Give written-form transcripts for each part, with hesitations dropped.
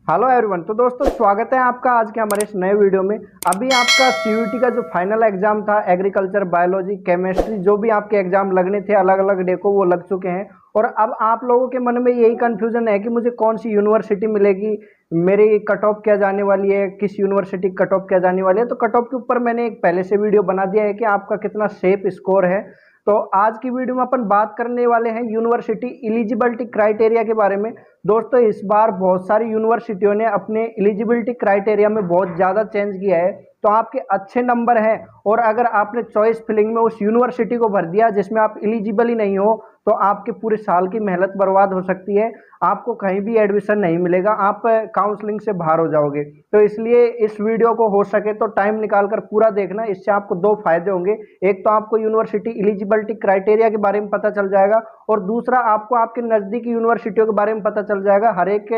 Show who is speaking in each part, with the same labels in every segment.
Speaker 1: Hello everyone. तो दोस्तों स्वागत है आपका आज के हमारे इस नए वीडियो में। अभी आपका सीयूईटी का जो फाइनल एग्जाम था एग्रीकल्चर, बायोलॉजी, केमिस्ट्री, जो भी आपके एग्जाम लगने थे अलग अलग डे को, वो लग चुके हैं। और अब आप लोगों के मन में यही कन्फ्यूजन है कि मुझे कौन सी यूनिवर्सिटी मिलेगी, मेरी कट ऑफ क्या जाने वाली है, किस यूनिवर्सिटी कट ऑफ क्या जाने वाली है। तो कट ऑफ के ऊपर मैंने एक पहले से वीडियो बना दिया है कि आपका कितना सेफ स्कोर है। तो आज की वीडियो में अपन बात करने वाले हैं यूनिवर्सिटी एलिजिबिलिटी क्राइटेरिया के बारे में। दोस्तों इस बार बहुत सारी यूनिवर्सिटियों ने अपने एलिजिबिलिटी क्राइटेरिया में बहुत ज़्यादा चेंज किया है। तो आपके अच्छे नंबर हैं और अगर आपने चॉइस फिलिंग में उस यूनिवर्सिटी को भर दिया जिसमें आप एलिजिबल ही नहीं हो, तो आपके पूरे साल की मेहनत बर्बाद हो सकती है। आपको कहीं भी एडमिशन नहीं मिलेगा, आप काउंसलिंग से बाहर हो जाओगे। तो इसलिए इस वीडियो को हो सके तो टाइम निकाल कर पूरा देखना। इससे आपको दो फायदे होंगे। एक तो आपको यूनिवर्सिटी एलिजिबिलिटी क्राइटेरिया के बारे में पता चल जाएगा और दूसरा आपको आपके नज़दीकी यूनिवर्सिटियों के बारे में पता चल जाएगा। हर एक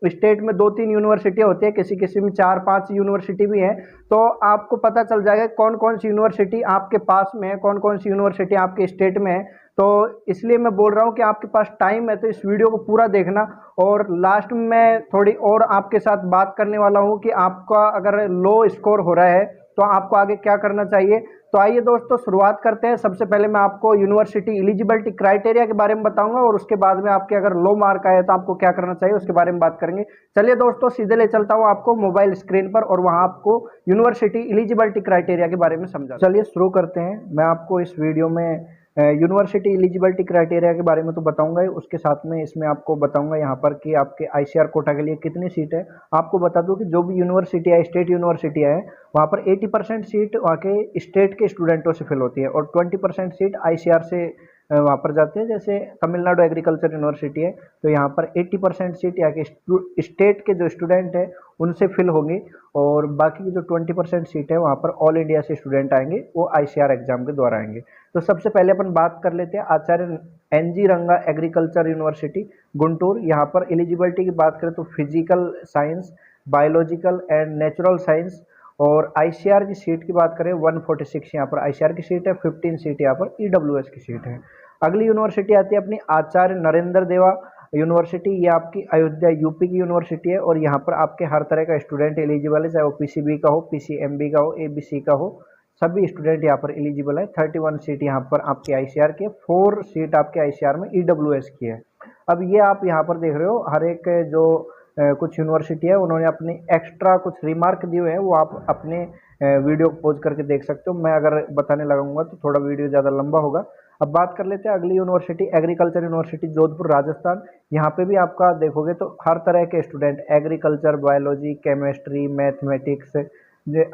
Speaker 1: स्टेट में 2-3 यूनिवर्सिटियाँ होती है, किसी किसी में 4-5 यूनिवर्सिटी भी है। तो आपको पता चल जाएगा कौन कौन सी यूनिवर्सिटी आपके पास में है, कौन कौन सी यूनिवर्सिटी आपके स्टेट में है। तो इसलिए मैं बोल रहा हूँ कि आपके पास टाइम है तो इस वीडियो को पूरा देखना। और लास्ट में मैं थोड़ी और आपके साथ बात करने वाला हूँ कि आपका अगर लो स्कोर हो रहा है तो आपको आगे क्या करना चाहिए। तो आइए दोस्तों शुरुआत करते हैं। सबसे पहले मैं आपको यूनिवर्सिटी एलिजिबिलिटी क्राइटेरिया के बारे में बताऊंगा और उसके बाद में आपके अगर लो मार्क आए तो आपको क्या करना चाहिए उसके बारे में बात करेंगे। चलिए दोस्तों सीधे ले चलता हूँ आपको मोबाइल स्क्रीन पर और वहां आपको यूनिवर्सिटी एलिजिबिलिटी क्राइटेरिया के बारे में समझा। चलिए शुरू करते हैं। मैं आपको इस वीडियो में यूनिवर्सिटी एलिजिबिलिटी क्राइटेरिया के बारे में तो बताऊंगा ही, उसके साथ में इसमें आपको बताऊंगा यहाँ पर कि आपके आईसीआर कोटा के लिए कितनी सीट है। आपको बता दूं कि जो भी यूनिवर्सिटी है, स्टेट यूनिवर्सिटी है, वहाँ पर 80% सीट वहाँ के स्टेट के स्टूडेंटों से फिल होती है और 20% सीट आईसीआर से वहाँ पर जाते हैं। जैसे तमिलनाडु एग्रीकल्चर यूनिवर्सिटी है तो यहाँ पर 80% सीट यहाँ के स्टेट के जो स्टूडेंट है उनसे फिल होंगी और बाकी की जो 20% सीट है वहाँ पर ऑल इंडिया से स्टूडेंट आएंगे, वो आईसीआर एग्जाम के द्वारा आएंगे। तो सबसे पहले अपन बात कर लेते हैं आचार्य एनजी रंगा एग्रीकल्चर यूनिवर्सिटी गुंटूर। यहाँ पर एलिजिबिलिटी की बात करें तो physical science, biological and natural science. और आईसीआर की सीट की बात करें 146 यहाँ पर आईसीआर की सीट है, 15 सीट यहाँ पर ईडब्ल्यूएस की सीट है। अगली यूनिवर्सिटी आती है अपनी आचार्य नरेंद्र देवा यूनिवर्सिटी। ये आपकी अयोध्या यूपी की यूनिवर्सिटी है और यहाँ पर आपके हर तरह का स्टूडेंट एलिजिबल है, चाहे वो पीसीबी का हो, पीसीएमबी का हो, एबीसी का हो, सभी स्टूडेंट यहाँ पर एलिजिबल है। 31 सीट यहाँ पर आपकी आईसीआर की है, 4 सीट आपके आईसीआर में ईडब्ल्यूएस की है। अब ये आप यहाँ पर देख रहे हो हर एक जो कुछ यूनिवर्सिटी है उन्होंने अपनी एक्स्ट्रा कुछ रिमार्क दिए हुए हैं, वो आप अपने वीडियो को पॉज करके देख सकते हो। मैं अगर बताने लगूंगा तो थोड़ा वीडियो ज़्यादा लंबा होगा। अब बात कर लेते हैं अगली university agriculture university Jodhpur Rajasthan. यहाँ पे भी आपका देखोगे तो हर तरह के student agriculture, biology, chemistry, mathematics,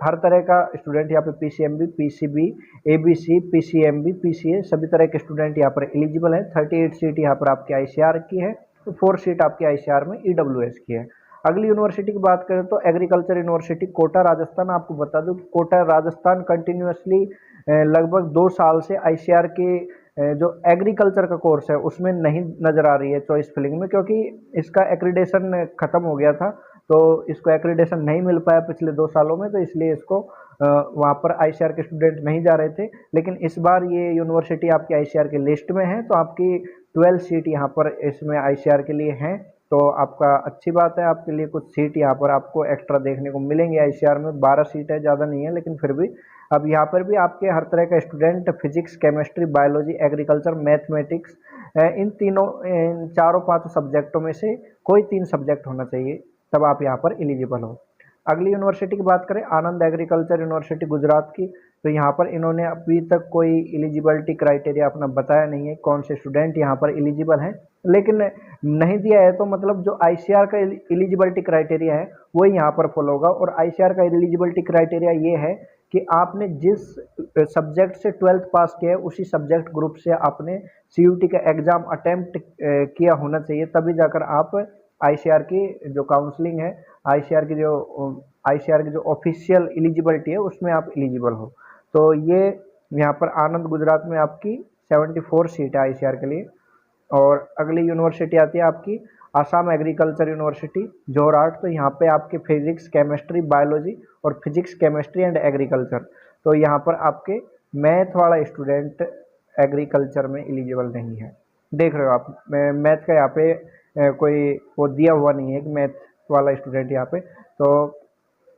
Speaker 1: हर तरह का स्टूडेंट यहाँ पे PCMB, PCB, ABC, PCMB, PCA सभी तरह के स्टूडेंट यहाँ पर एलिजिबल हैं। 38 सीट यहाँ पर आपकी आईसीआर की है, तो 4 सीट आपकी आईसीआर में ईडब्ल्यूएस की है। अगली यूनिवर्सिटी की बात करें तो एग्रीकल्चर यूनिवर्सिटी कोटा राजस्थान। आपको बता दूं कि कोटा राजस्थान कंटिन्यूसली लगभग 2 साल से आईसीआर के जो एग्रीकल्चर का कोर्स है उसमें नहीं नजर आ रही है चॉइस फिलिंग में, क्योंकि इसका एक्रीडेशन खत्म हो गया था। तो इसको एक्रीडेशन नहीं मिल पाया पिछले 2 सालों में, तो इसलिए इसको वहाँ पर आईसीआर के स्टूडेंट नहीं जा रहे थे। लेकिन इस बार ये यूनिवर्सिटी आपकी आईसीआर के लिस्ट में है, तो आपकी 12 सीट यहाँ पर इसमें आईसीआर के लिए हैं। तो आपका अच्छी बात है, आपके लिए कुछ सीट यहाँ पर आपको एक्स्ट्रा देखने को मिलेंगे। आईसीआर में 12 सीट है, ज़्यादा नहीं है लेकिन फिर भी। अब यहाँ पर भी आपके हर तरह का student physics, chemistry, biology, agriculture, mathematics, इन चारों 5 सब्जेक्टों में से कोई 3 सब्जेक्ट होना चाहिए, तब आप यहाँ पर एलिजिबल हो। अगली यूनिवर्सिटी की बात करें आनंद एग्रीकल्चर यूनिवर्सिटी गुजरात की, तो यहाँ पर इन्होंने अभी तक कोई एलिजिबिलिटी क्राइटेरिया अपना बताया नहीं है कौन से स्टूडेंट यहाँ पर एलिजिबल हैं। लेकिन नहीं दिया है तो मतलब जो आईसीआर का एलिजिबिलिटी क्राइटेरिया है वही यहाँ पर फॉलो होगा। और आईसीआर का एलिजिबिलिटी क्राइटेरिया ये है कि आपने जिस सब्जेक्ट से 12th पास किया है उसी सब्जेक्ट ग्रुप से आपने सीयूटी का एग्जाम अटेम्प्ट किया होना चाहिए, तभी जाकर आप आईसीआर की जो काउंसलिंग है, आईसीआर की जो ऑफिशियल एलिजिबिलिटी है उसमें आप एलिजिबल हो। तो ये यहाँ पर आनंद गुजरात में आपकी 74 सीट है आईसीआर के लिए। और अगली यूनिवर्सिटी आती है आपकी आसाम एग्रीकल्चर यूनिवर्सिटी जोरहाट। तो यहाँ पे आपके फिजिक्स, केमिस्ट्री, बायोलॉजी और फिजिक्स, केमिस्ट्री एंड एग्रीकल्चर। तो यहाँ पर आपके मैथ वाला स्टूडेंट एग्रीकल्चर में एलिजिबल नहीं है। देख रहे हो आप मैथ का यहाँ पे कोई वो दिया हुआ नहीं है कि मैथ वाला स्टूडेंट यहाँ पे, तो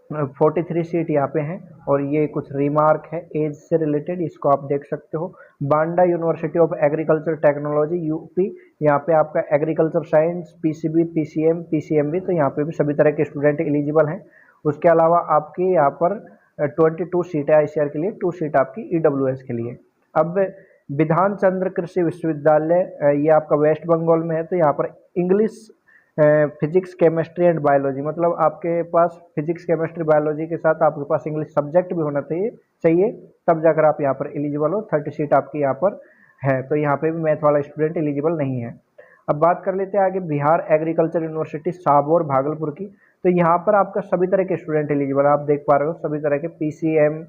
Speaker 1: 43 सीट यहाँ पे हैं। और ये कुछ रिमार्क है एज से रिलेटेड, इसको आप देख सकते हो। Banda university of agriculture technology UP, यहाँ पे आपका agriculture science, PCB, PCM, PCMB, तो यहाँ पे भी सभी तरह के स्टूडेंट एलिजिबल हैं। उसके अलावा आपके यहाँ पर 22 सीट है आईसीआर के लिए, 2 सीट आपकी ईडब्ल्यूएस के लिए। अब विधान चंद्र कृषि विश्वविद्यालय, ये आपका वेस्ट बंगाल में है, तो यहाँ पर English, physics, chemistry and biology, मतलब आपके पास फिजिक्स, केमिस्ट्री, बायोलॉजी के साथ आपके पास इंग्लिश सब्जेक्ट भी होना चाहिए, तब जाकर आप यहाँ पर एलिजिबल हो। 30 सीट आपकी यहाँ पर है, तो यहाँ पे भी मैथ वाला स्टूडेंट एलिजिबल नहीं है। अब बात कर लेते हैं आगे बिहार एग्रीकल्चर यूनिवर्सिटी साबौर भागलपुर की, तो यहाँ पर आपका सभी तरह के स्टूडेंट एलिजिबल है। आप देख पा रहे हो सभी तरह के PCM,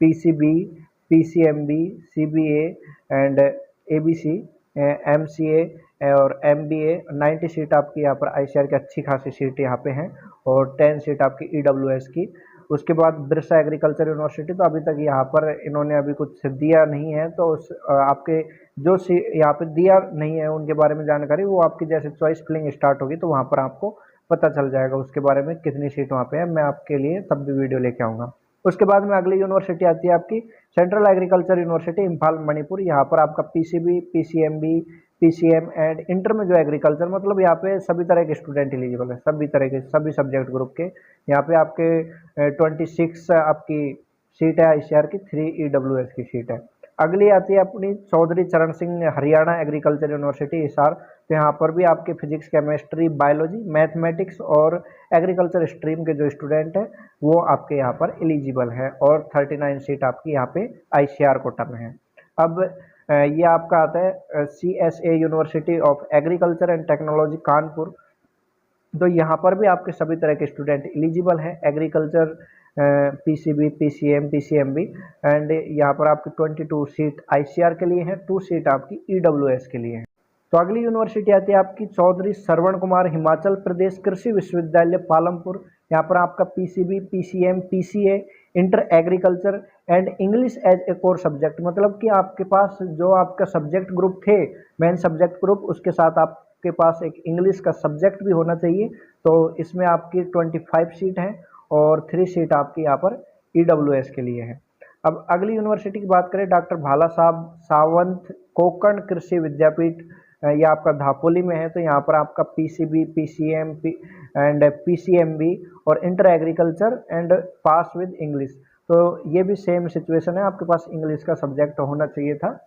Speaker 1: PCB, PCMB, CBA and ABC, MCA और एमबीए। 90 सीट आपकी यहाँ पर आईसीआर की अच्छी खासी सीट यहाँ पे हैं, और 10 सीट आपकी ईडब्ल्यूएस की। उसके बाद बिरसा एग्रीकल्चर यूनिवर्सिटी, तो अभी तक यहाँ पर इन्होंने अभी कुछ दिया नहीं है, तो उस आपके जो यहाँ पे दिया नहीं है उनके बारे में जानकारी वो आपकी जैसे चॉइस फिलिंग स्टार्ट होगी तो वहाँ पर आपको पता चल जाएगा उसके बारे में कितनी सीट वहाँ पे है, मैं आपके लिए तब भी वीडियो लेके आऊँगा। उसके बाद में अगली यूनिवर्सिटी आती है आपकी central agriculture university Imphal Manipur. यहाँ पर आपका PCB, PCMB, PCM and inter में जो एग्रीकल्चर, मतलब यहाँ पे सभी तरह के स्टूडेंट एलिजिबल है, सभी तरह के सभी सब्जेक्ट ग्रुप के। यहाँ पे आपके 26 आपकी सीट है आईसीआर की, 3 ईडब्ल्यूएस की सीट है। अगली आती है अपनी चौधरी चरण सिंह हरियाणा एग्रीकल्चर यूनिवर्सिटी हिसार, तो यहाँ पर भी आपके फिजिक्स, केमिस्ट्री, बायोलॉजी, मैथमेटिक्स और एग्रीकल्चर स्ट्रीम के जो स्टूडेंट हैं वो आपके यहाँ पर एलिजिबल है, और 39 सीट आपकी यहाँ पे आईसीआर कोटा में है। अब ये आपका आता है CSA university of agriculture and technology Kanpur, तो यहाँ पर भी आपके सभी तरह के स्टूडेंट एलिजिबल हैं, agriculture, PCB, PCM, PCMB and यहाँ पर आपकी 22 सीट आईसीआर के लिए है, 2 सीट आपकी ईडब्ल्यूएस के लिए है। तो अगली यूनिवर्सिटी आती है आपकी चौधरी श्रवण कुमार हिमाचल प्रदेश कृषि विश्वविद्यालय पालमपुर। यहाँ पर आपका PCB, PCM, PCA, inter agriculture and English as a core subject, मतलब कि आपके पास जो आपका सब्जेक्ट ग्रुप थे, मेन सब्जेक्ट ग्रुप, उसके साथ आपके पास एक इंग्लिश का सब्जेक्ट भी होना चाहिए। तो इसमें आपकी 25 सीट है और 3 सीट आपकी यहाँ पर ईडब्ल्यूएस के लिए है। अब अगली यूनिवर्सिटी की बात करें, डॉक्टर भाला साहब सावंत कोंकण कृषि विद्यापीठ, ये आपका धापोली में है, तो यहाँ पर आपका पीसीबी, पीसीएम एंड पीसीएमबी और inter agriculture and pass with English, तो ये भी सेम सिचुएशन है, आपके पास इंग्लिश का सब्जेक्ट होना चाहिए था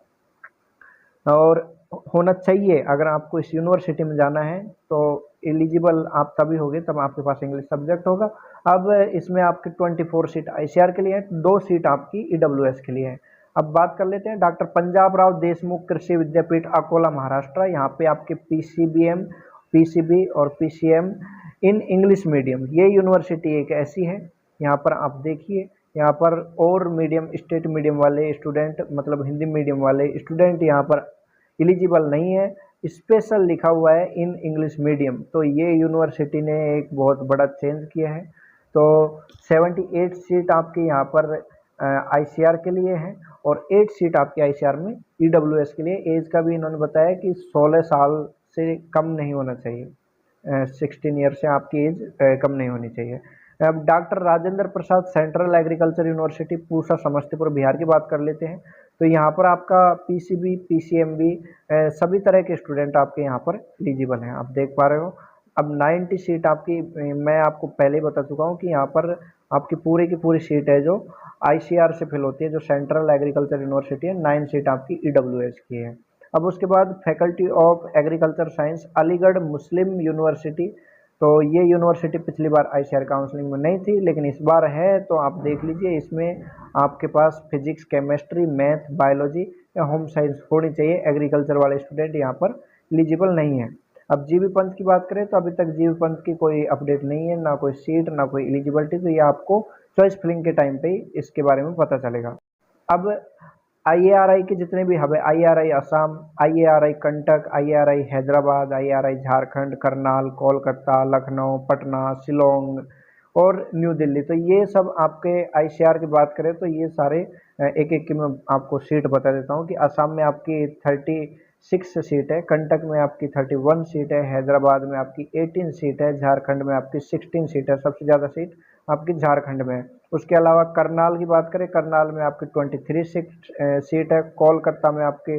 Speaker 1: और होना चाहिए। अगर आपको इस यूनिवर्सिटी में जाना है तो एलिजिबल आप तभी होगे तब आपके पास इंग्लिश सब्जेक्ट होगा। अब इसमें आपके 24 सीट आईसीआर के लिए है, 2 सीट आपकी ईडब्ल्यूएस के लिए है। अब बात कर लेते हैं डॉक्टर पंजाब राव देशमुख कृषि विद्यापीठ अकोला महाराष्ट्र, यहाँ पे आपके पीसीबीएम, पीसीबी और पीसीएम इन इंग्लिश मीडियम, ये यूनिवर्सिटी एक ऐसी है, यहाँ पर आप देखिए, यहाँ पर और मीडियम, स्टेट मीडियम वाले स्टूडेंट, मतलब हिंदी मीडियम वाले स्टूडेंट यहाँ पर एलिजिबल नहीं है, स्पेशल लिखा हुआ है इन इंग्लिश मीडियम। तो ये यूनिवर्सिटी ने एक बहुत बड़ा चेंज किया है। तो 78 सीट आपके यहाँ पर आईसीआर के लिए है और 8 सीट आपकी आईसीआर में ईडब्ल्यूएस के लिए। एज का भी इन्होंने बताया कि 16 साल से कम नहीं होना चाहिए, 16 ईयर से आपकी एज कम नहीं होनी चाहिए। अब doctor Rajendra Prasad central agriculture university Pusa Samastipur Bihar की बात कर लेते हैं, तो यहाँ पर आपका पीसीबी, पीसीएमबी सभी तरह के स्टूडेंट आपके यहाँ पर एलिजिबल हैं, आप देख पा रहे हो। अब 90 सीट आपकी, मैं आपको पहले ही बता चुका हूँ कि यहाँ पर आपकी पूरी की पूरी सीट है जो आईसीआर से फिल होती है, जो सेंट्रल एग्रीकल्चर यूनिवर्सिटी है, 9 सीट आपकी ईडब्ल्यूएस की है। अब उसके बाद faculty of agriculture science Aligarh Muslim university, तो ये यूनिवर्सिटी पिछली बार आईसीआर काउंसलिंग में नहीं थी लेकिन इस बार है, तो आप देख लीजिए, इसमें आपके पास फिजिक्स, केमिस्ट्री, मैथ, बायोलॉजी या होम साइंस होनी चाहिए। एग्रीकल्चर वाले स्टूडेंट यहाँ पर एलिजिबल नहीं है। अब जीबी पंथ की बात करें तो अभी तक जीबी पंथ की कोई अपडेट नहीं है, ना कोई सीट ना कोई एलिजिबिलिटी, तो ये आपको चॉइस फिलिंग के टाइम पे ही इसके बारे में पता चलेगा। अब आईएआरआई के जितने भी हब है, आईएआरआई असम, आईएआरआई कंटक, आईएआरआई हैदराबाद, आईएआरआई झारखंड, करनाल, कोलकाता, लखनऊ, पटना, शिलोंग और न्यू दिल्ली, तो ये सब आपके आईसीआर की बात करें तो ये सारे एक एक की मैं आपको सीट बता देता हूँ कि असम में आपकी 6 सीट है, कर्नाटक में आपकी 31 सीट है, हैदराबाद में आपकी 18 सीट है, झारखंड में आपकी 16 सीट है, सबसे ज़्यादा सीट आपकी झारखंड में है। उसके अलावा करनाल की बात करें, करनाल में आपकी 23 सीट है, कोलकाता में आपकी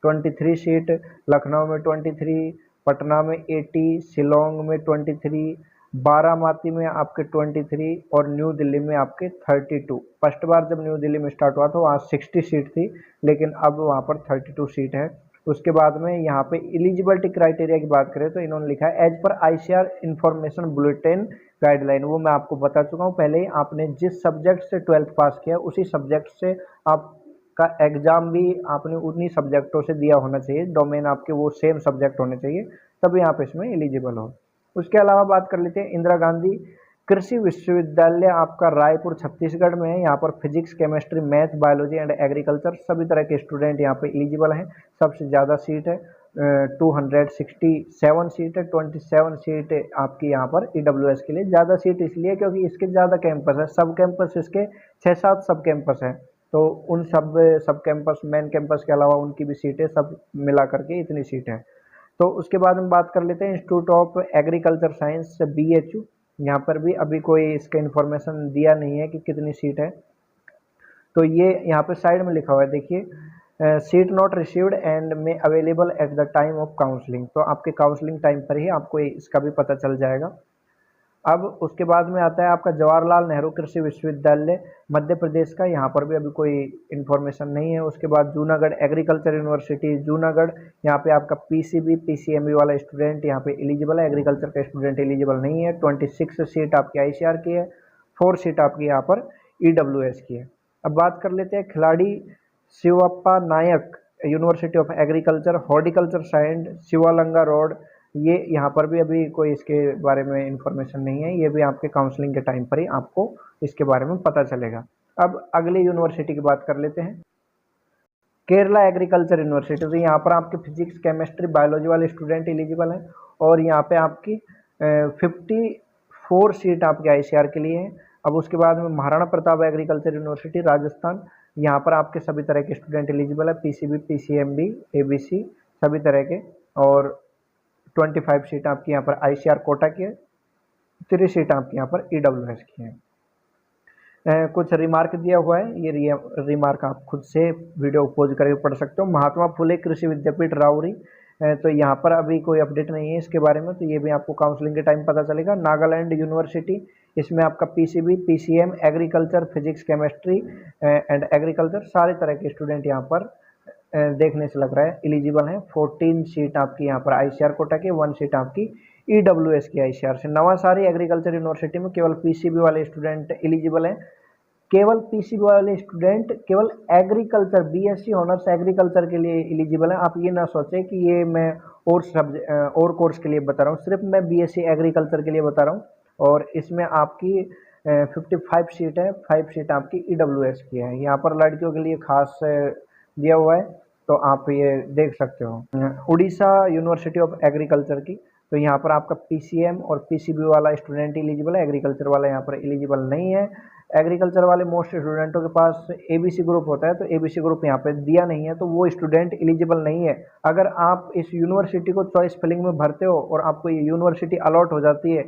Speaker 1: 23 सीट, लखनऊ में 23, पटना में 80, शिलोंग में 23, बारामती में आपके 23 और न्यू दिल्ली में आपके 32। फर्स्ट बार जब न्यू दिल्ली में स्टार्ट हुआ तो वहाँ 60 सीट थी, लेकिन अब वहाँ पर 32 सीट है। उसके बाद में यहाँ पे एलिजिबिलिटी क्राइटेरिया की बात करें तो इन्होंने लिखा है as per ICR information bulletin guideline. वो मैं आपको बता चुका हूँ पहले ही, आपने जिस सब्जेक्ट से 12th पास किया उसी सब्जेक्ट से आपका एग्जाम भी आपने उन्हीं सब्जेक्टों से दिया होना चाहिए, डोमेन आपके वो सेम सब्जेक्ट होने चाहिए, तभी आप इसमें एलिजिबल हो। उसके अलावा बात कर लेते हैं इंदिरा गांधी कृषि विश्वविद्यालय आपका रायपुर छत्तीसगढ़ में है। यहाँ पर physics, chemistry, math, biology and agriculture सभी तरह के स्टूडेंट यहाँ पे एलिजिबल हैं। सबसे ज़्यादा सीट है 267 सीट है, 27 सीट आपकी यहाँ पर ईडब्ल्यूएस के लिए। ज़्यादा सीट इसलिए क्योंकि इसके ज़्यादा कैंपस है, सब कैंपस इसके 6-7 सब कैंपस हैं, तो उन सब कैंपस, मेन कैंपस के अलावा उनकी भी सीटें सब मिला करके इतनी सीट है। तो उसके बाद हम बात कर लेते हैं institute of agriculture science BHU। यहाँ पर भी अभी कोई इसका इन्फॉर्मेशन दिया नहीं है कि कितनी सीट है, तो ये यहाँ पे साइड में लिखा हुआ है, देखिए सीट नॉट रिसीव्ड एंड में available at the time of counselling. तो आपके काउंसलिंग टाइम पर ही आपको इसका भी पता चल जाएगा। अब उसके बाद में आता है आपका जवाहरलाल नेहरू कृषि विश्वविद्यालय मध्य प्रदेश का, यहाँ पर भी अभी कोई इन्फॉर्मेशन नहीं है। उसके बाद जूनागढ़ एग्रीकल्चर यूनिवर्सिटी जूनागढ़, यहाँ पे आपका PCB PCMB वाला स्टूडेंट यहाँ पे एलिजिबल है, एग्रीकल्चर का स्टूडेंट एलिजिबल नहीं है। 26 सीट आपकी ICR की है, 4 सीट आपकी यहाँ पर EWS की है। अब बात कर लेते हैं Keladi Shivappa Nayak university of agriculture horticulture science Savalanga road, ये यहाँ पर भी अभी कोई इसके बारे में इंफॉर्मेशन नहीं है, ये भी आपके काउंसलिंग के टाइम पर ही आपको इसके बारे में पता चलेगा। अब अगली यूनिवर्सिटी की बात कर लेते हैं, केरला एग्रीकल्चर यूनिवर्सिटी। तो यहाँ पर आपके फिजिक्स, केमिस्ट्री, बायोलॉजी वाले स्टूडेंट एलिजिबल हैं और यहाँ पे आपकी 54 सीट आपके ICR के लिए है। अब उसके बाद में महाराणा प्रताप एग्रीकल्चर यूनिवर्सिटी राजस्थान, यहाँ पर आपके सभी तरह के स्टूडेंट एलिजिबल है, PCB PCMB ABC सभी तरह के, और 25 सीट आपकी यहाँ पर ICR कोटा की है, 3 सीट आपकी यहाँ पर EWS की है। कुछ रिमार्क दिया हुआ है, ये रिमार्क आप खुद से वीडियो पोज करके पढ़ सकते हो। महात्मा फुले कृषि विद्यापीठ राउरी, तो यहाँ पर अभी कोई अपडेट नहीं है इसके बारे में, तो ये भी आपको काउंसलिंग के टाइम पता चलेगा। नागालैंड यूनिवर्सिटी, इसमें आपका PCB PCM agriculture, physics, chemistry and agriculture सारे तरह के स्टूडेंट यहाँ पर देखने से लग रहा है एलिजिबल हैं। 14 सीट आपकी यहाँ पर ICR कोटा की, 1 सीट आपकी EWS की ICR से। नवासारी एग्रीकल्चर यूनिवर्सिटी में केवल PCB वाले स्टूडेंट एलिजिबल हैं, केवल PCB वाले स्टूडेंट केवल एग्रीकल्चर BSc ऑनर्स एग्रीकल्चर के लिए एलिजिबल है। आप ये ना सोचें कि ये मैं और कोर्स के लिए बता रहा हूँ, सिर्फ मैं BSc एग्रीकल्चर के लिए बता रहा हूँ। और इसमें आपकी 55 सीट है, 5 सीट आपकी EWS की है। यहाँ पर लड़कियों के लिए खास दिया हुआ है, तो आप ये देख सकते हो। उड़ीसा यूनिवर्सिटी ऑफ एग्रीकल्चर की, तो यहाँ पर आपका PCM और PCB वाला स्टूडेंट एलिजिबल है, एग्रीकल्चर वाला यहाँ पर एलिजिबल नहीं है। एग्रीकल्चर वाले मोस्ट स्टूडेंटों के पास ABC ग्रुप होता है, तो ABC ग्रुप यहाँ पे दिया नहीं है, तो वो स्टूडेंट एलिजिबल नहीं है। अगर आप इस यूनिवर्सिटी को चॉइस फिलिंग में भरते हो और आपको ये यूनिवर्सिटी अलॉट हो जाती है,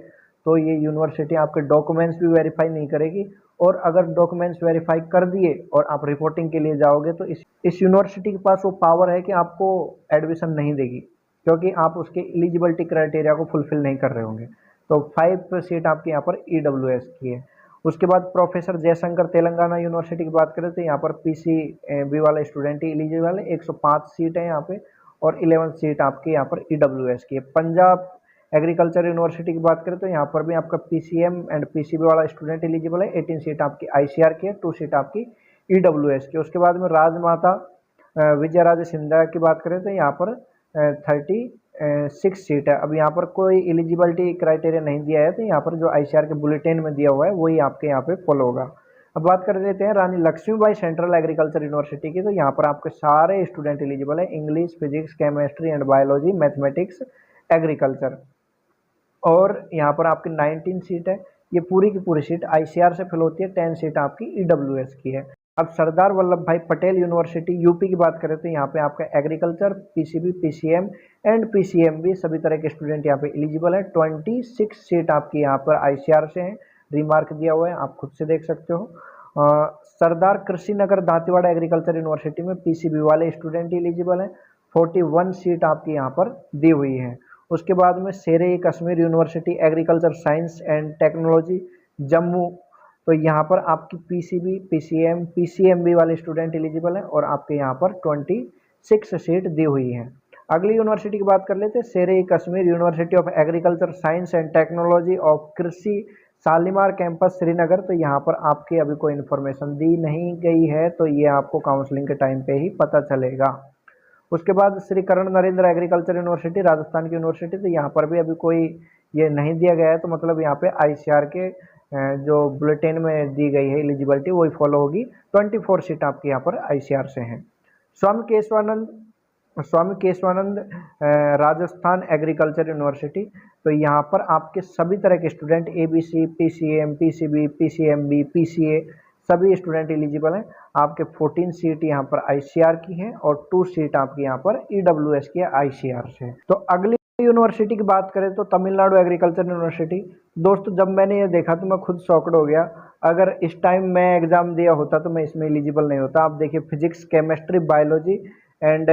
Speaker 1: तो ये यूनिवर्सिटी आपके डॉक्यूमेंट्स भी वेरीफाई नहीं करेगी, और अगर डॉक्यूमेंट्स वेरीफाई कर दिए और आप रिपोर्टिंग के लिए जाओगे तो इस यूनिवर्सिटी के पास वो पावर है कि आपको एडमिशन नहीं देगी, क्योंकि आप उसके एलिजिबिलिटी क्राइटेरिया को फुलफिल नहीं कर रहे होंगे। तो 5 सीट आपकी यहाँ पर EWS की है। उसके बाद प्रोफेसर जयशंकर तेलंगाना यूनिवर्सिटी की बात करें तो यहाँ पर PCB वाला स्टूडेंट ही एलिजिबल है, 105 सीट है यहाँ पे, और 11 सीट आपकी यहाँ पर EWS की है। पंजाब एग्रीकल्चर यूनिवर्सिटी की बात करें तो यहाँ पर भी आपका PCM एंड PCB वाला स्टूडेंट एलिजिबल है, 18 सीट आपकी ICR की है, 2 सीट आपकी EWS की। उसके बाद में राजमाता विजयराजे सिंधिया की बात करें तो यहाँ पर 36 सीट है। अब यहाँ पर कोई एलिजिबिलिटी क्राइटेरिया नहीं दिया है, तो यहाँ पर जो ICR के बुलेटिन में दिया हुआ है वही आपके यहाँ पे फॉलो होगा। अब बात कर लेते हैं रानी लक्ष्मीबाई सेंट्रल एग्रीकल्चर यूनिवर्सिटी की, तो यहाँ पर आपके सारे स्टूडेंट एलिजिबल है, English, physics, chemistry and biology, mathematics, agriculture. और यहाँ पर आपकी 19 सीट है, ये पूरी की पूरी सीट ICR से फिल होती है, 10 सीट आपकी EWS की है। अब सरदार वल्लभ भाई पटेल यूनिवर्सिटी यूपी की बात करें तो यहाँ पे आपका agriculture, PCB, PCM and PCMB सभी तरह के स्टूडेंट यहाँ पे एलिजिबल है। 26 सीट आपकी यहाँ पर आईसीआर से हैं, रिमार्क दिया हुआ है, आप खुद से देख सकते हो। सरदार कृषि नगर दांतेवाड़ा एग्रीकल्चर यूनिवर्सिटी में पीसीबी वाले स्टूडेंट एलिजिबल हैं, 41 सीट आपकी यहाँ पर दी हुई है। उसके बाद में Sher e Kashmir university agriculture science and technology Jammu, तो यहाँ पर आपकी पीसीबी, पीसीएम, पीसीएमबी वाले स्टूडेंट एलिजिबल हैं और आपके यहाँ पर 26 सीट दी हुई हैं। अगली यूनिवर्सिटी की बात कर लेते हैं, Sher e Kashmir university of agriculture science and technology of कृषि शालीमार कैंपस श्रीनगर, तो यहाँ पर आपकी अभी कोई इन्फॉर्मेशन दी नहीं गई है, तो ये आपको काउंसलिंग के टाइम पे ही पता चलेगा। उसके बाद श्री करण नरेंद्र एग्रीकल्चर यूनिवर्सिटी राजस्थान की यूनिवर्सिटी, तो यहाँ पर भी अभी कोई ये नहीं दिया गया है, तो मतलब यहाँ पे आईसीआर के जो बुलेटिन में दी गई है एलिजिबिलिटी वही फॉलो होगी। 24 सीट आपकी यहाँ पर आईसीआर से हैं। स्वामी केशवानंद राजस्थान एग्रीकल्चर यूनिवर्सिटी, तो यहाँ पर आपके सभी तरह के student ABC, PCM, PCB, PCMB, PCA सभी स्टूडेंट एलिजिबल हैं। आपके 14 सीट यहाँ पर आईसीआर की हैं और 2 सीट आपकी यहाँ पर ईडब्ल्यूएस की आईसीआर से। तो अगली यूनिवर्सिटी की बात करें तो तमिलनाडु एग्रीकल्चर यूनिवर्सिटी। दोस्तों जब मैंने ये देखा तो मैं खुद शॉक्ड हो गया, अगर इस टाइम मैं एग्ज़ाम दिया होता तो मैं इसमें एलिजिबल नहीं होता। आप देखिए physics, chemistry, biology and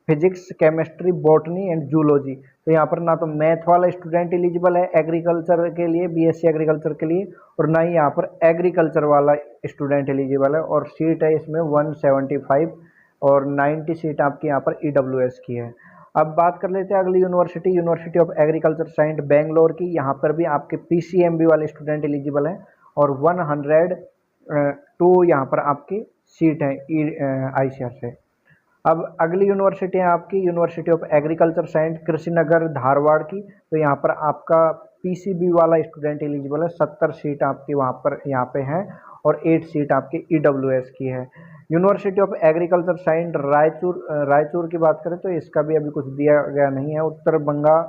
Speaker 1: physics, chemistry, botany and zoology, तो यहाँ पर ना तो मैथ वाला स्टूडेंट एलिजिबल है एग्रीकल्चर के लिए, बीएससी एग्रीकल्चर के लिए, और ना ही यहाँ पर एग्रीकल्चर वाला स्टूडेंट एलिजिबल है। और सीट है इसमें 175 और 90 सीट आपकी यहाँ पर ईडब्ल्यूएस की है। अब बात कर लेते हैं अगली university, university of agriculture science Bangalore की। यहाँ पर भी आपके पीसीएमबी वाले स्टूडेंट एलिजिबल हैं और 102 यहाँ पर आपकी सीट है आईसीआर से। अब अगली यूनिवर्सिटी है आपकी university of agriculture science Krishinagar Dharwad की, तो यहाँ पर आपका पीसीबी वाला स्टूडेंट एलिजिबल है, 70 सीट आपकी वहाँ पर यहाँ पे हैं और 8 सीट आपकी ईडब्ल्यूएस की है। University of agriculture science Raichur की बात करें तो इसका भी अभी कुछ दिया गया नहीं है। उत्तर बंगा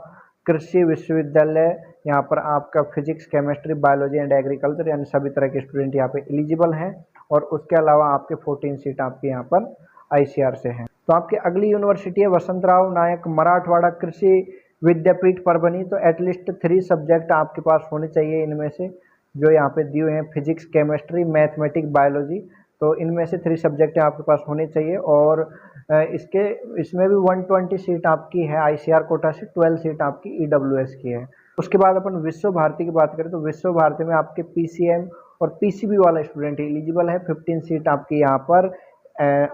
Speaker 1: कृषि विश्वविद्यालय, यहाँ पर आपका physics, chemistry, biology and agriculture यानी सभी तरह के स्टूडेंट यहाँ पे एलिजिबल हैं और उसके अलावा आपके 14 सीट आपके यहाँ पर आईसीआर से हैं। तो आपकी अगली यूनिवर्सिटी है वसंतराव नायक मराठवाड़ा कृषि विद्यापीठ परभनी, तो एटलीस्ट 3 सब्जेक्ट आपके पास होने चाहिए इनमें से, जो यहाँ पे दिए हैं फिजिक्स, केमिस्ट्री, मैथमेटिक्स, बायोलॉजी, तो इनमें से 3 सब्जेक्ट आपके पास होने चाहिए। और इसमें भी 120 सीट आपकी है आईसीआर कोटा से, 12 सीट आपकी ईडब्ल्यूएस की है। उसके बाद अपन विश्व भारती की बात करें तो विश्व भारती में आपके पीसीएम और पीसीबी वाला स्टूडेंट एलिजिबल है। 15 सीट आपकी यहाँ पर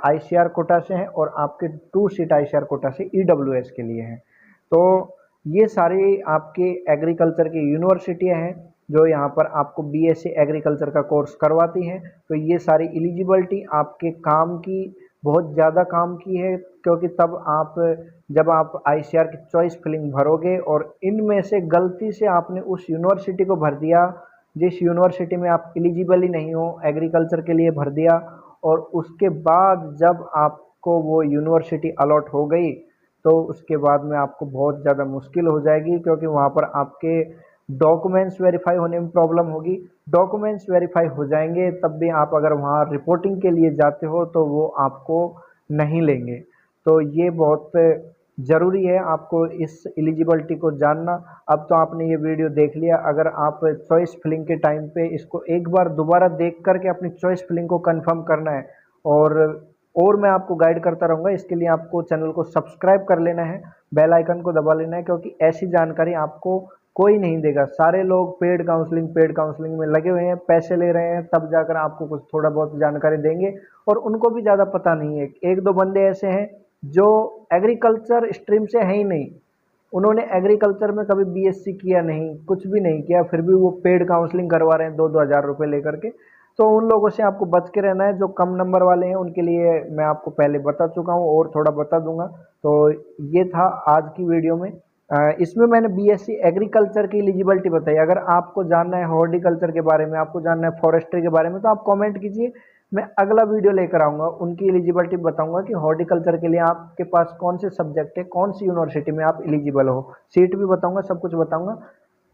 Speaker 1: आईसीआर कोटा से हैं और आपके 2 सीट आईसीआर कोटा से ईडब्ल्यूएस के लिए हैं। तो ये सारी आपके एग्रीकल्चर की यूनिवर्सिटियाँ हैं जो यहाँ पर आपको बीएससी एग्रीकल्चर का कोर्स करवाती हैं। तो ये सारी एलिजिबिलिटी आपके काम की, बहुत ज़्यादा काम की है, क्योंकि जब आप आईसीआर की चॉइस फिलिंग भरोगे और इनमें से गलती से आपने उस यूनिवर्सिटी को भर दिया जिस यूनिवर्सिटी में आप एलिजिबल ही नहीं हो, एग्रीकल्चर के लिए भर दिया, और उसके बाद जब आपको वो यूनिवर्सिटी अलॉट हो गई तो उसके बाद में आपको बहुत ज़्यादा मुश्किल हो जाएगी, क्योंकि वहाँ पर आपके डॉक्यूमेंट्स वेरीफाई होने में प्रॉब्लम होगी। डॉक्यूमेंट्स वेरीफाई हो जाएंगे तब भी आप अगर वहाँ रिपोर्टिंग के लिए जाते हो तो वो आपको नहीं लेंगे। तो ये बहुत ज़रूरी है आपको इस एलिजिबिलिटी को जानना। अब तो आपने ये वीडियो देख लिया, अगर आप चॉइस फिलिंग के टाइम पे इसको एक बार दोबारा देख करके अपनी चॉइस फिलिंग को कंफर्म करना है, और मैं आपको गाइड करता रहूँगा। इसके लिए आपको चैनल को सब्सक्राइब कर लेना है, बेल आइकन को दबा लेना है, क्योंकि ऐसी जानकारी आपको कोई नहीं देगा। सारे लोग पेड काउंसलिंग में लगे हुए हैं, पैसे ले रहे हैं, तब जाकर आपको कुछ थोड़ा बहुत जानकारी देंगे और उनको भी ज़्यादा पता नहीं है। 1-2 बंदे ऐसे हैं जो एग्रीकल्चर स्ट्रीम से हैं ही नहीं, उन्होंने एग्रीकल्चर में कभी बीएससी किया नहीं, कुछ भी नहीं किया, फिर भी वो पेड काउंसलिंग करवा रहे हैं 2-2 हज़ार रुपये लेकर के। तो उन लोगों से आपको बच के रहना है। जो कम नंबर वाले हैं उनके लिए मैं आपको पहले बता चुका हूँ और थोड़ा बता दूंगा। तो ये था आज की वीडियो में। इसमें मैंने बीएससी एग्रीकल्चर की एलिजिबिलिटी बताई। अगर आपको जानना है हॉर्टिकल्चर के बारे में, आपको जानना है फॉरेस्ट्री के बारे में, तो आप कमेंट कीजिए, मैं अगला वीडियो लेकर आऊँगा, उनकी एलिजिबिलिटी बताऊंगा कि हॉर्टिकल्चर के लिए आपके पास कौन से सब्जेक्ट है, कौन सी यूनिवर्सिटी में आप एलिजिबल हो, सीट भी बताऊंगा, सब कुछ बताऊंगा।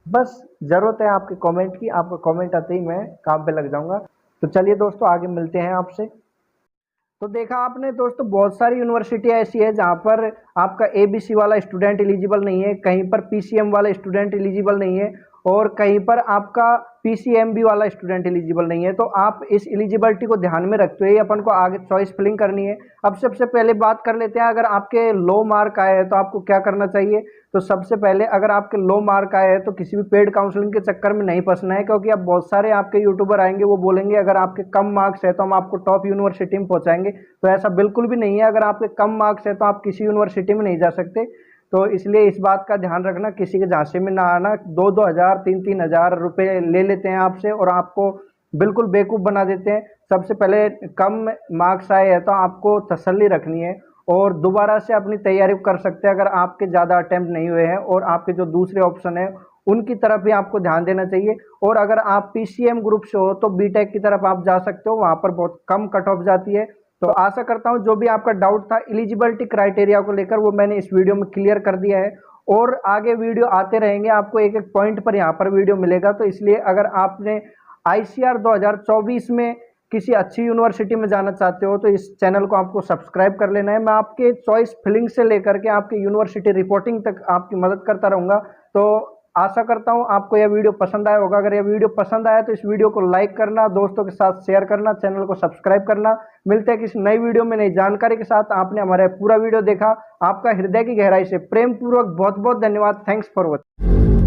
Speaker 1: बस ज़रूरत है आपके कमेंट की, आपका कमेंट आते ही मैं काम पे लग जाऊंगा। तो चलिए दोस्तों आगे मिलते हैं आपसे। तो देखा आपने दोस्तों, बहुत सारी यूनिवर्सिटी ऐसी है जहाँ पर आपका एबीसी वाला स्टूडेंट एलिजिबल नहीं है, कहीं पर पीसीएम वाला स्टूडेंट एलिजिबल नहीं है, और कहीं पर आपका पीसीएमबी वाला स्टूडेंट एलिजिबल नहीं है। तो आप इस एलिजिबिलिटी को ध्यान में रखते हुए अपन को आगे चॉइस फिलिंग करनी है। अब सबसे पहले बात कर लेते हैं, अगर आपके लो मार्क आए हैं तो आपको क्या करना चाहिए। तो सबसे पहले अगर आपके लो मार्क आए हैं तो किसी भी पेड काउंसलिंग के चक्कर में नहीं फंसना है, क्योंकि अब बहुत सारे आपके यूट्यूबर आएंगे, वो बोलेंगे अगर आपके कम मार्क्स है तो हम आपको टॉप यूनिवर्सिटी में पहुंचाएंगे। तो ऐसा बिल्कुल भी नहीं है, अगर आपके कम मार्क्स है तो आप किसी यूनिवर्सिटी में नहीं जा सकते। तो इसलिए इस बात का ध्यान रखना, किसी के झांसे में ना आना। 2-2 हज़ार 3-3 हज़ार रुपये ले लेते हैं आपसे और आपको बिल्कुल बेवकूफ़ बना देते हैं। सबसे पहले कम मार्क्स आए हैं तो आपको तसल्ली रखनी है और दोबारा से अपनी तैयारी कर सकते हैं अगर आपके ज़्यादा अटेम्प्ट नहीं हुए हैं, और आपके जो दूसरे ऑप्शन है उनकी तरफ भी आपको ध्यान देना चाहिए। और अगर आप पीसीएम ग्रुप से हो तो बीटेक की तरफ आप जा सकते हो, वहाँ पर बहुत कम कट ऑफ जाती है। तो आशा करता हूँ जो भी आपका डाउट था एलिजिबिलिटी क्राइटेरिया को लेकर वो मैंने इस वीडियो में क्लियर कर दिया है, और आगे वीडियो आते रहेंगे, आपको एक एक पॉइंट पर यहाँ पर वीडियो मिलेगा। तो इसलिए अगर आपने आईसीआर 2024 में किसी अच्छी यूनिवर्सिटी में जाना चाहते हो तो इस चैनल को आपको सब्सक्राइब कर लेना है। मैं आपके चॉइस फिलिंग से लेकर के आपके यूनिवर्सिटी रिपोर्टिंग तक आपकी मदद करता रहूँगा। तो आशा करता हूँ आपको यह वीडियो पसंद आया होगा। अगर यह वीडियो पसंद आया तो इस वीडियो को लाइक करना, दोस्तों के साथ शेयर करना, चैनल को सब्सक्राइब करना। मिलते हैं किसी नई वीडियो में नई जानकारी के साथ। आपने हमारा पूरा वीडियो देखा, आपका हृदय की गहराई से प्रेम पूर्वक बहुत बहुत धन्यवाद। Thanks for watching.